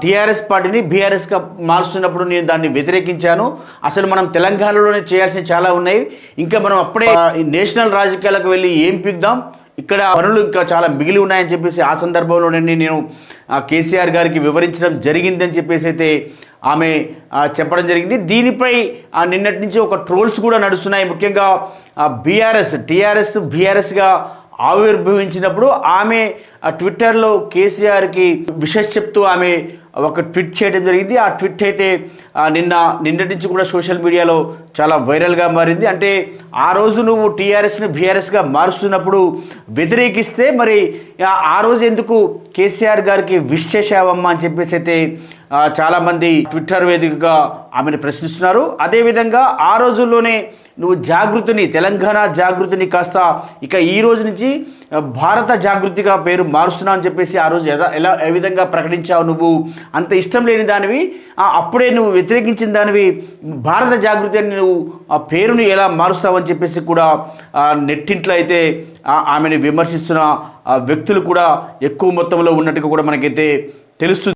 TRS పార్టీని బీఆర్ఎస్గా మారుస్తున్నప్పుడు నేను దాన్ని వ్యతిరేకించాను. అసలు మనం తెలంగాణలోనే చేయాల్సిన చాలా ఉన్నాయి, ఇంకా మనం అప్పుడే నేషనల్ రాజకీయాలకు వెళ్ళి ఏం పిద్దాం, ఇక్కడ పనులు ఇంకా చాలా మిగిలి ఉన్నాయని చెప్పేసి ఆ సందర్భంలోనే నేను కేసీఆర్ గారికి వివరించడం జరిగిందని చెప్పేసి అయితే ఆమె చెప్పడం జరిగింది. దీనిపై నిన్నటి నుంచి ఒక ట్రోల్స్ కూడా నడుస్తున్నాయి. ముఖ్యంగా టీఆర్ఎస్ బీఆర్ఎస్గా ఆవిర్భవించినప్పుడు ఆమె ట్విట్టర్లో కేసీఆర్కి విషెస్ చెప్తూ ఆమె ఒక ట్వీట్ చేయడం జరిగింది. ఆ ట్వీట్ అయితే నిన్నటి నుంచి కూడా సోషల్ మీడియాలో చాలా వైరల్గా మారింది. అంటే ఆ రోజు నువ్వు టీఆర్ఎస్ని బీఆర్ఎస్గా మారుస్తున్నప్పుడు వ్యతిరేకిస్తే మరి ఆ రోజు ఎందుకు కేసీఆర్ గారికి విష్ చేశావమ్మా అని చెప్పేసి అయితే చాలామంది ట్విట్టర్ వేదికగా ఆమెను ప్రశ్నిస్తున్నారు. అదేవిధంగా ఆ రోజుల్లోనే నువ్వు తెలంగాణ జాగృతిని కాస్త ఇక ఈ రోజు నుంచి భారత జాగృతిగా పేరు మారుస్తున్నావు అని చెప్పేసి ఆ రోజు ఏ విధంగా ప్రకటించావు, నువ్వు అంత ఇష్టం లేని దానివి, అప్పుడే నువ్వు వ్యతిరేకించిన దానివి, భారత జాగృతి అని నువ్వు ఆ పేరుని ఎలా మారుస్తావని చెప్పేసి కూడా నెట్టింట్లో అయితే ఆమెను విమర్శిస్తున్న వ్యక్తులు కూడా ఎక్కువ మొత్తంలో ఉన్నట్టుగా కూడా మనకైతే తెలుస్తుంది.